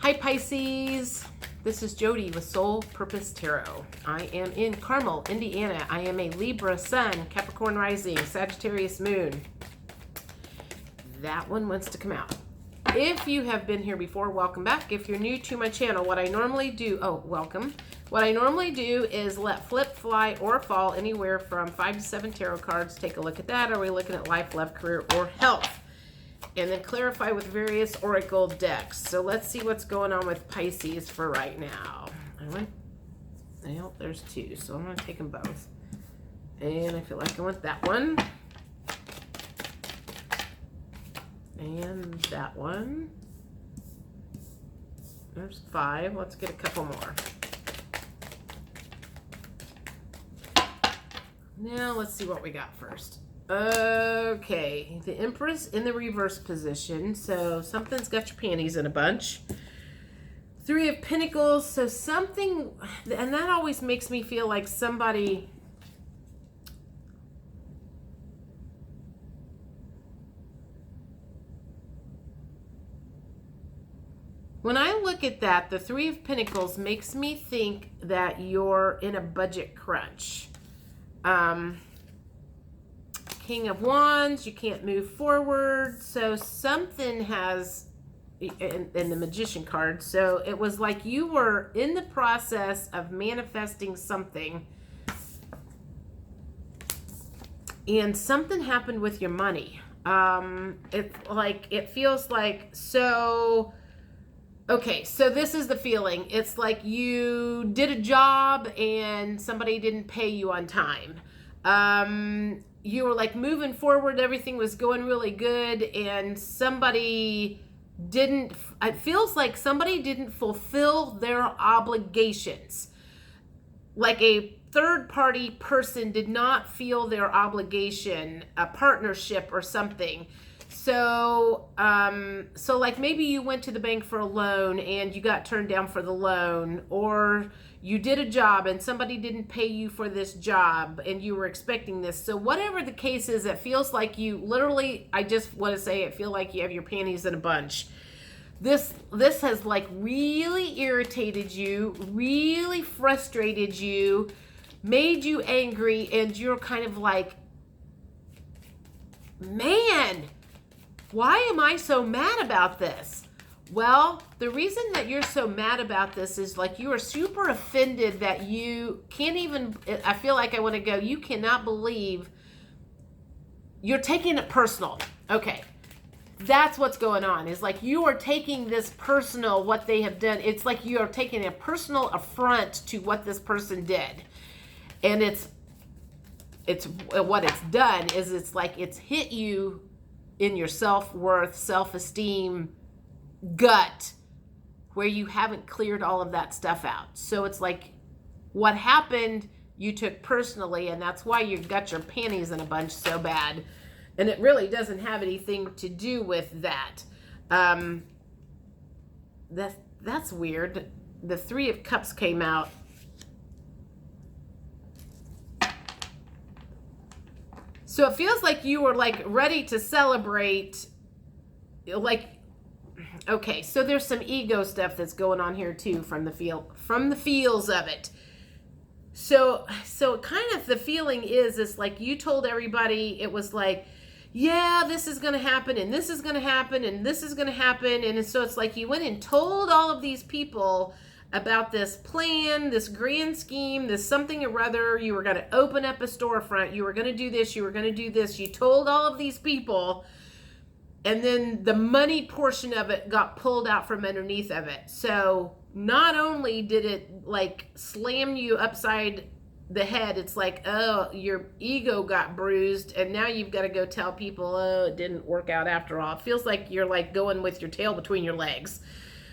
Hi Pisces, this is Jody with Soul Purpose Tarot. I am in Carmel, Indiana. I am a Libra Sun, Capricorn Rising, Sagittarius Moon. That one wants to come out. If you have been here before, welcome back. If you're new to my channel, what I normally do, welcome. What I normally do is let flip, fly, or fall anywhere from 5 to 7 tarot cards. Take a look at that. Are we looking at life, love, career, or health? And then clarify with various oracle decks. So let's see what's going on with Pisces for right now. Well, there's two, so I'm going to take them both. And I feel like I want that one. And that one. There's 5. Let's get a couple more. Now let's see what we got first. Okay, the Empress in the reverse position. So something's got your panties in a bunch. 3 of Pentacles. So something, and that always makes me feel like somebody... When I look at that, the 3 of Pentacles makes me think that you're in a budget crunch. King of Wands, you can't move forward. So something has, in the Magician card, so it was like you were in the process of manifesting something. And something happened with your money. It feels like, so... Okay, so this is the feeling. It's like you did a job and somebody didn't pay you on time. You were like moving forward, everything was going really good, and somebody didn't, it feels like somebody didn't fulfill their obligations. Like a third party person did not feel their obligation, a partnership or something. So, like maybe you went to the bank for a loan and you got turned down for the loan, or you did a job and somebody didn't pay you for this job and you were expecting this. So whatever the case is, it feels like you literally, I just want to say, it feel like you have your panties in a bunch. This has like really irritated you, really frustrated you, made you angry, and you're kind of like, man, why am I so mad about this? Well, the reason that you're so mad about this is like you are super offended that you can't even, I feel like I want to go, you cannot believe you're taking it personal. Okay. That's what's going on, is like you are taking this personal, what they have done. It's like you are taking a personal affront to what this person did. And it's what it's done is it's like it's hit you in your self-worth, self-esteem, gut, where you haven't cleared all of that stuff out. So it's like what happened you took personally, and that's why you got your panties in a bunch so bad. And it really doesn't have anything to do with that. That's weird. The 3 of Cups came out. So it feels like you were like ready to celebrate, like, okay, so there's some ego stuff that's going on here too from the feels of it. So kind of the feeling is like you told everybody, it was like, yeah, this is going to happen, and this is going to happen, and this is going to happen. And so it's like you went and told all of these people about this plan, this grand scheme, this something or other. You were going to open up a storefront. You were going to do this. You were going to do this. You told all of these people, and then the money portion of it got pulled out from underneath of it. So not only did it like slam you upside the head, it's like, oh, your ego got bruised, and now you've got to go tell people, oh, it didn't work out after all. It feels like you're like going with your tail between your legs.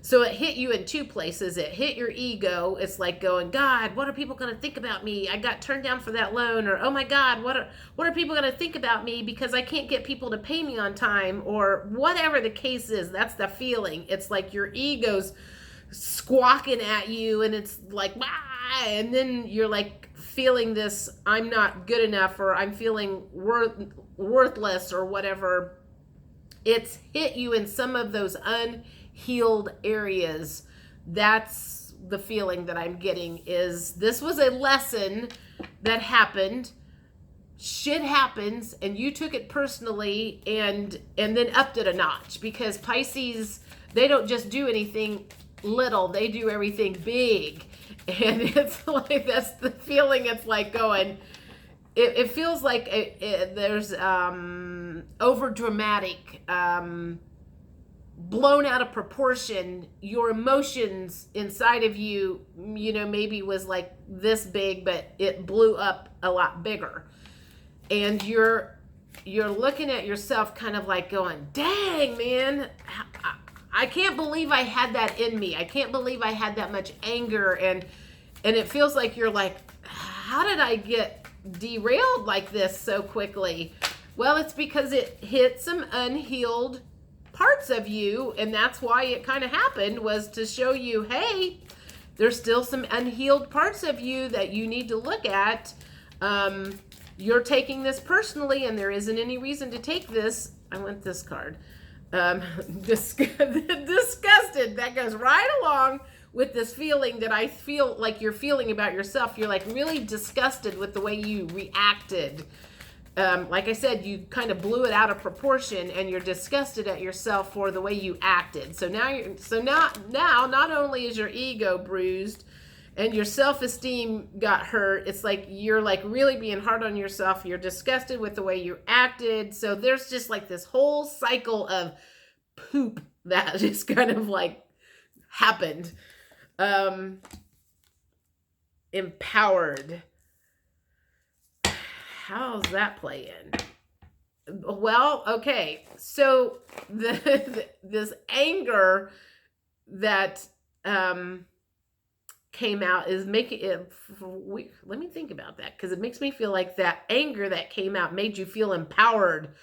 So it hit you in 2 places. It hit your ego. It's like going, God, what are people going to think about me? I got turned down for that loan. Or, oh my God, what are people going to think about me because I can't get people to pay me on time? Or whatever the case is, that's the feeling. It's like your ego's squawking at you, and it's like, ah, and then you're like feeling this, I'm not good enough, or I'm feeling worthless, or whatever. it's hit you in some of those unhealed areas. That's the feeling that I'm getting, is this was a lesson that happened. Shit happens and you took it personally and then upped it a notch, because Pisces, they don't just do anything little, they do everything big. And it's like, that's the feeling. It's like going, it feels like there's over dramatic, blown out of proportion. Your emotions inside of you, maybe was like this big, but it blew up a lot bigger. And you're looking at yourself kind of like going, dang, man, I can't believe I had that in me. I can't believe I had that much anger. And it feels like you're like, how did I get derailed like this so quickly? Well, it's because it hit some unhealed parts of you. And that's why it kind of happened, was to show you, hey, there's still some unhealed parts of you that you need to look at. You're taking this personally, and there isn't any reason to take this. I want this card. Disgusted. That goes right along with this feeling that I feel like you're feeling about yourself. You're like really disgusted with the way you reacted. Like I said, you kind of blew it out of proportion, and you're disgusted at yourself for the way you acted. So now not only is your ego bruised, and your self-esteem got hurt, it's like you're like really being hard on yourself. You're disgusted with the way you acted. So there's just like this whole cycle of poop that just kind of like happened. Empowered. How's that play in? Well, okay. So this anger that came out is making it, let me think about that, because it makes me feel like that anger that came out made you feel empowered.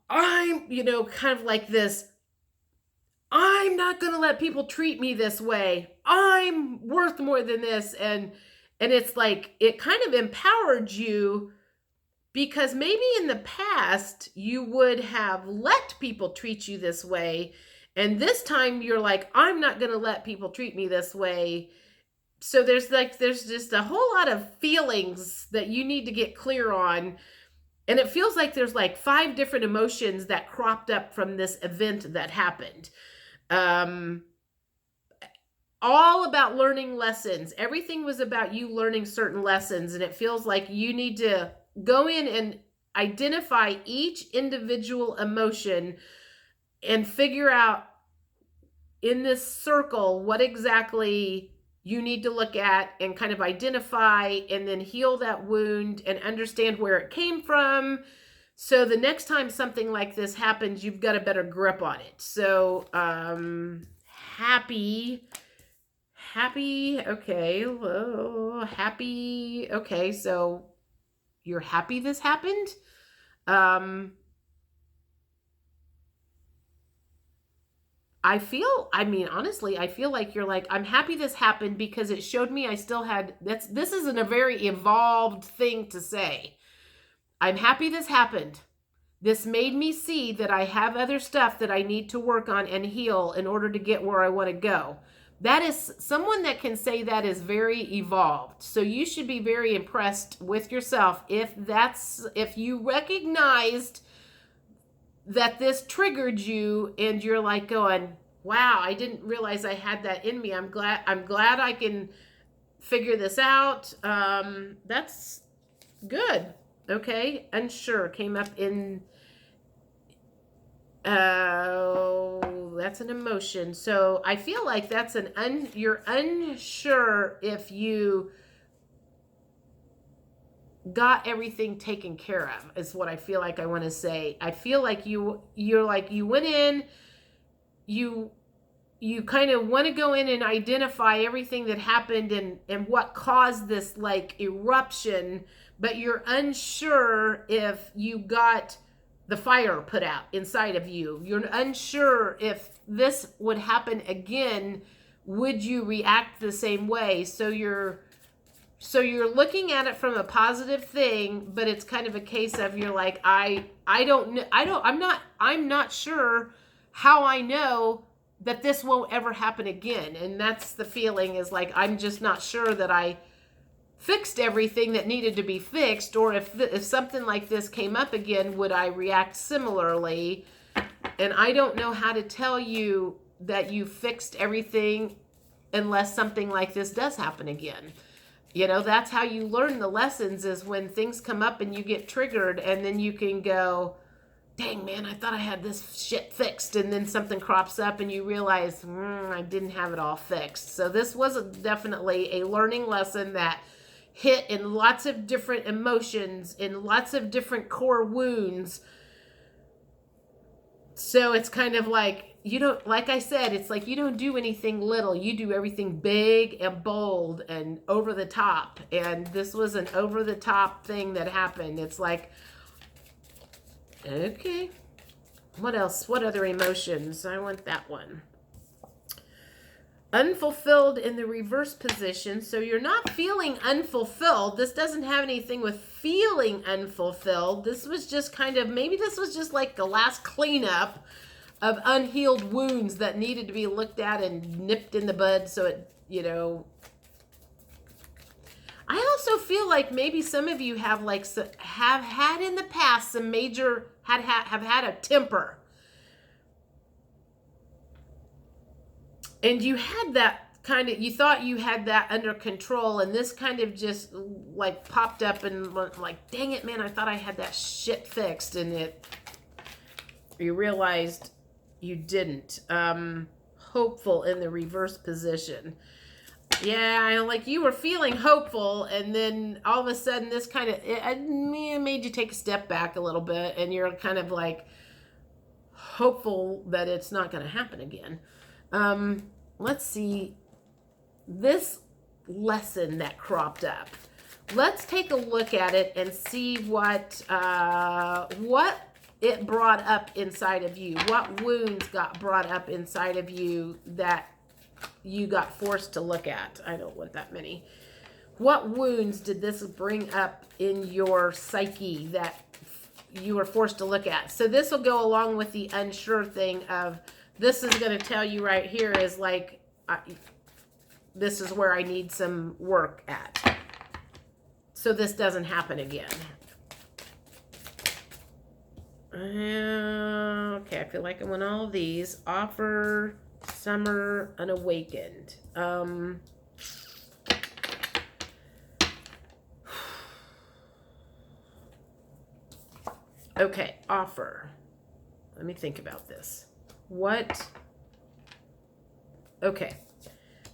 I'm, kind of like this, I'm not going to let people treat me this way. I'm worth more than this. And it's like, it kind of empowered you, because maybe in the past you would have let people treat you this way. And this time you're like, I'm not going to let people treat me this way. So there's just a whole lot of feelings that you need to get clear on. And it feels like there's like 5 different emotions that cropped up from this event that happened. All about learning lessons. Everything was about you learning certain lessons. And it feels like you need to go in and identify each individual emotion and figure out in this circle what exactly you need to look at, and kind of identify and then heal that wound and understand where it came from. So the next time something like this happens, you've got a better grip on it. So happy. Okay. Whoa, happy. Okay. So you're happy this happened. Honestly, I feel like you're like, I'm happy this happened because it showed me I still had, this isn't a very evolved thing to say. I'm happy this happened. This made me see that I have other stuff that I need to work on and heal in order to get where I want to go. That is, someone that can say that is very evolved. So you should be very impressed with yourself if you recognized that this triggered you and you're like going, wow, I didn't realize I had that in me. I'm glad I can figure this out. That's good. Okay. Unsure came up in, that's an emotion. So I feel like that's you're unsure if you got everything taken care of, is what I feel like I want to say. I feel like you're like, you went in, you kind of want to go in and identify everything that happened and what caused this like eruption, but you're unsure if you got the fire put out inside of you. You're unsure if this would happen again, would you react the same way? So you're So you're looking at it from a positive thing, but it's kind of a case of you're like, I'm not sure how I know that this won't ever happen again. And that's the feeling, is like, I'm just not sure that I fixed everything that needed to be fixed, or if something like this came up again, would I react similarly? And I don't know how to tell you that you fixed everything unless something like this does happen again. You know, that's how you learn the lessons, is when things come up and you get triggered, and then you can go, dang, man, I thought I had this shit fixed. And then something crops up and you realize, I didn't have it all fixed. So this was definitely a learning lesson that hit in lots of different emotions, in lots of different core wounds. So it's kind of like, you don't, like I said, it's like you don't do anything little. You do everything big and bold and over the top. And this was an over the top thing that happened. It's like, okay, what else? What other emotions? I want that one. Unfulfilled in the reverse position. So you're not feeling unfulfilled. This doesn't have anything with feeling unfulfilled. This was just kind of, maybe this was just like the last cleanup of unhealed wounds that needed to be looked at and nipped in the bud. So it, you know, I also feel like maybe some of you have like, have had in the past some major, have had a temper. And you had that kind of, you thought you had that under control, and this kind of just like popped up and like, dang it, man, I thought I had that shit fixed, and you realized you didn't. Hopeful in the reverse position. Yeah, like you were feeling hopeful, and then all of a sudden this kind of, it made you take a step back a little bit, and you're kind of like hopeful that it's not going to happen again. Let's see this lesson that cropped up. Let's take a look at it and see what it brought up inside of you. What wounds got brought up inside of you that you got forced to look at. I don't want that many. What wounds did this bring up in your psyche that you were forced to look at? So this will go along with the unsure thing of, this is going to tell you right here is like, this is where I need some work at, so this doesn't happen again. Okay, I feel like I want all of these. Offer, summer, unawakened. Okay, offer. Let me think about this. What? Okay.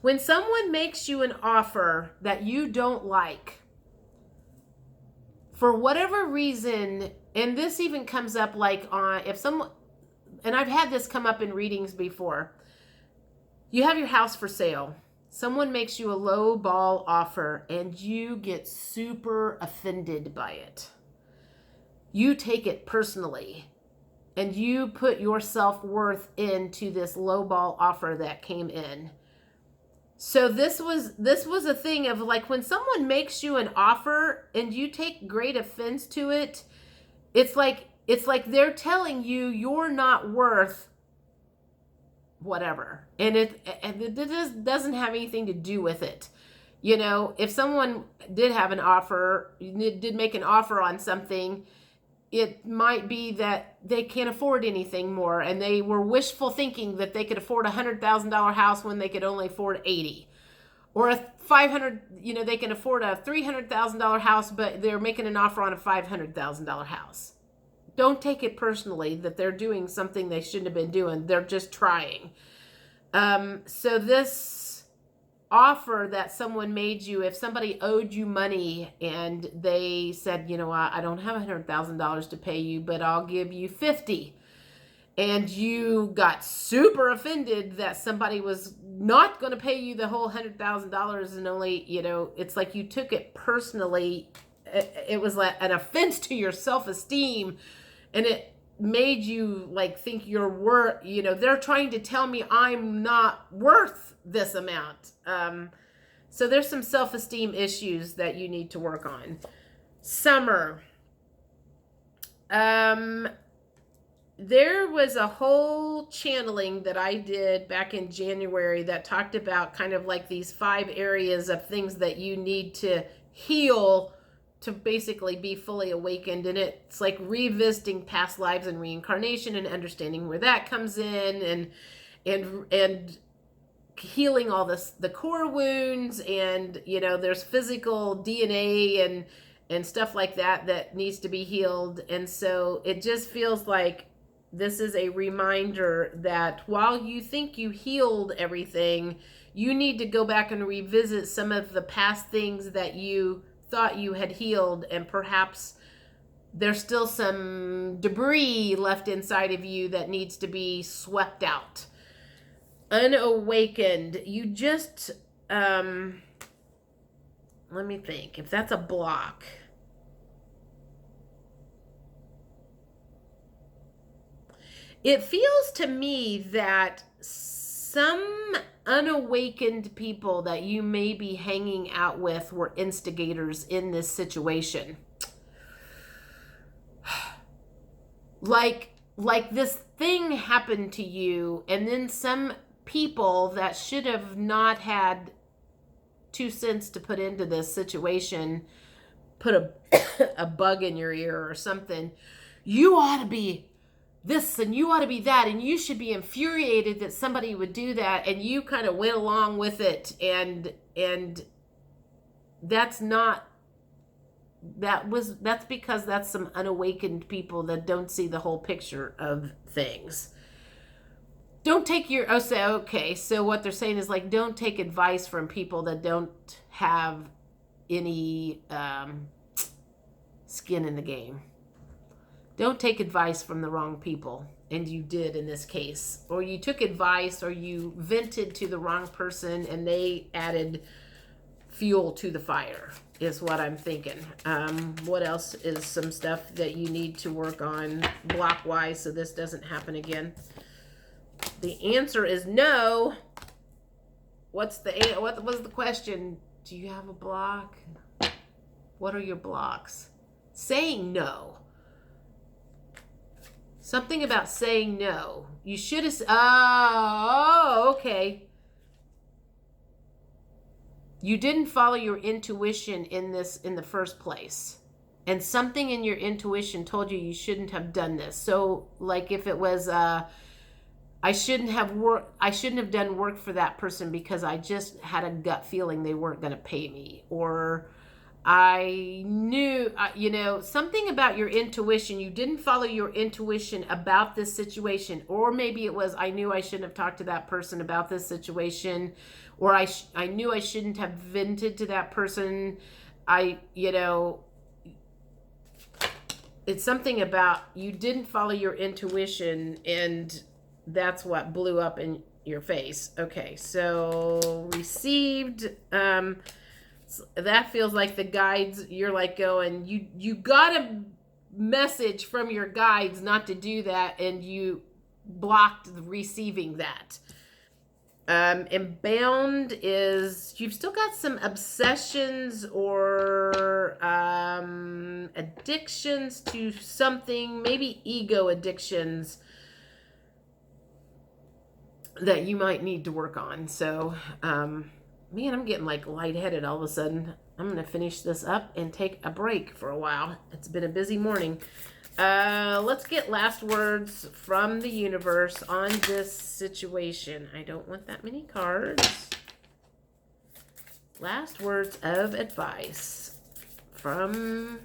When someone makes you an offer that you don't like, for whatever reason, and this even comes up like on, if someone, and I've had this come up in readings before, you have your house for sale. Someone makes you a low ball offer and you get super offended by it. You take it personally. And you put your self-worth into this lowball offer that came in. So this was a thing of like, when someone makes you an offer and you take great offense to it, it's like they're telling you you're not worth whatever. And it just doesn't have anything to do with it. You know, if someone did have an offer, did make an offer on something, it might be that they can't afford anything more, and they were wishful thinking that they could afford a $100,000 house when they could only afford 80, or a 500. You know, they can afford a $300,000 house, but they're making an offer on a $500,000 house. Don't take it personally that they're doing something they shouldn't have been doing. They're just trying. So this offer that someone made you, if somebody owed you money and they said, you know, I don't have $100,000 to pay you, but I'll give you 50, and you got super offended that somebody was not going to pay you the whole $100,000, and only, you know, it's like you took it personally. It was like an offense to your self-esteem, and it made you like think you're worth, you know, they're trying to tell me I'm not worth this amount. So there's some self-esteem issues that you need to work on. Summer. There was a whole channeling that I did back in January that talked about kind of like these 5 areas of things that you need to heal to basically be fully awakened. And it's like revisiting past lives and reincarnation and understanding where that comes in, and healing all the core wounds, and there's physical DNA and stuff like that needs to be healed. And so it just feels like this is a reminder that while you think you healed everything, you need to go back and revisit some of the past things that you thought you had healed, and perhaps there's still some debris left inside of you that needs to be swept out. Unawakened. You just, let me think if that's a block. It feels to me that some unawakened people that you may be hanging out with were instigators in this situation. Like this thing happened to you, and then some people that should have not had 2 cents to put into this situation put a bug in your ear or something. You ought to be this and you ought to be that, and you should be infuriated that somebody would do that, and you kind of went along with it, and that's because that's some unawakened people that don't see the whole picture of things. Don't take so what they're saying is like, don't take advice from people that don't have any skin in the game. Don't take advice from the wrong people, and you did in this case. Or you took advice, or you vented to the wrong person, and they added fuel to the fire, is what I'm thinking. What else is some stuff that you need to work on block-wise so this doesn't happen again? The answer is no. What was the question? Do you have a block? What are your blocks? Saying no. Something about saying no. You should have... Oh, okay. You didn't follow your intuition in the first place. And something in your intuition told you shouldn't have done this. So, like if it was... I shouldn't have done work for that person because I just had a gut feeling they weren't going to pay me. Or... I knew, something about your intuition. You didn't follow your intuition about this situation. Or maybe it was, I knew I shouldn't have talked to that person about this situation. Or I knew I shouldn't have vented to that person. It's something about you didn't follow your intuition, and that's what blew up in your face. Okay, so received... that feels like the guides, you're like going, you got a message from your guides not to do that, and you blocked receiving that. And bound is, you've still got some obsessions or addictions to something, maybe ego addictions that you might need to work on. So, man, I'm getting like lightheaded all of a sudden. I'm going to finish this up and take a break for a while. It's been a busy morning. Let's get last words from the universe on this situation. I don't want that many cards. Last words of advice from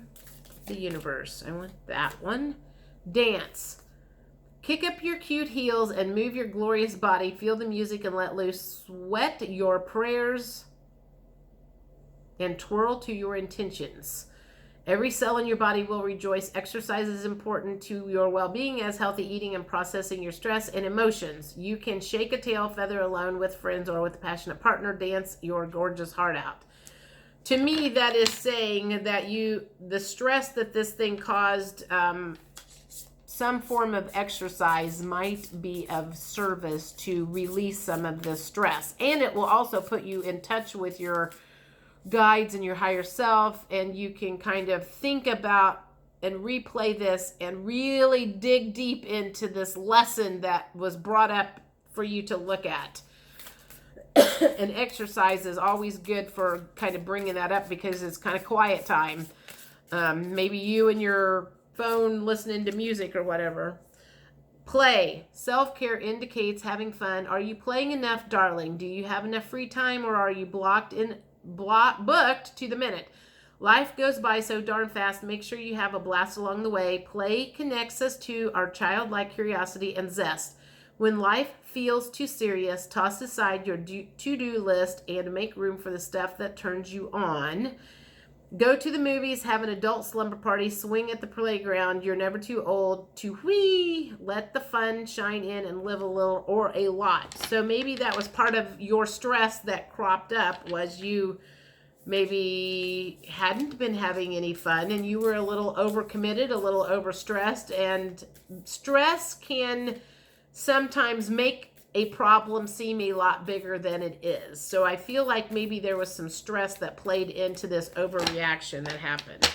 the universe. I want that one. Dance. Kick up your cute heels and move your glorious body. Feel the music and let loose. Sweat your prayers and twirl to your intentions. Every cell in your body will rejoice. Exercise is important to your well-being, as healthy eating and processing your stress and emotions. You can shake a tail feather alone, with friends, or with a passionate partner. Dance your gorgeous heart out. To me, that is saying that the stress that this thing caused, some form of exercise might be of service to release some of the stress. And it will also put you in touch with your guides and your higher self, and you can kind of think about and replay this and really dig deep into this lesson that was brought up for you to look at. And exercise is always good for kind of bringing that up because it's kind of quiet time. Maybe you and your phone listening to music or whatever. Play. Self-care indicates having fun. Are you playing enough, darling? Do you have enough free time, or are you booked to the minute? Life goes by so darn fast. Make sure you have a blast along the way. Play connects us to our childlike curiosity and zest. When life feels too serious, toss aside your to-do list and make room for the stuff that turns you on. Go to the movies, have an adult slumber party, swing at the playground. You're never too old to whee. Let the fun shine in and live a little or a lot. So maybe that was part of your stress that cropped up, was you maybe hadn't been having any fun and you were a little overcommitted, a little overstressed, and stress can sometimes make a problem seem a lot bigger than it is. So I feel like maybe there was some stress that played into this overreaction that happened.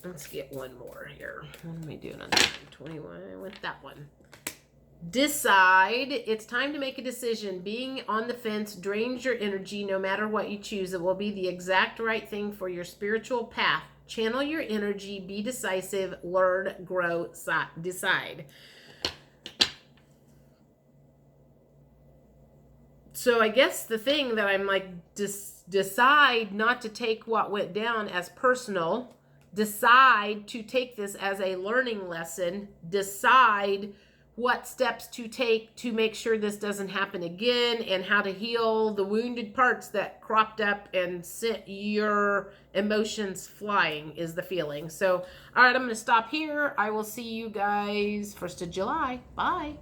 Let's get one more here. What am I doing on 21? I went that one. Decide. It's time to make a decision. Being on the fence drains your energy. No matter what you choose, it will be the exact right thing for your spiritual path. Channel your energy, be decisive, learn, grow, decide. So I guess the thing that I'm like, decide not to take what went down as personal. Decide to take this as a learning lesson. Decide what steps to take to make sure this doesn't happen again, and how to heal the wounded parts that cropped up and sent your emotions flying is the feeling. So, all right, I'm going to stop here. I will see you guys 1st of July. Bye.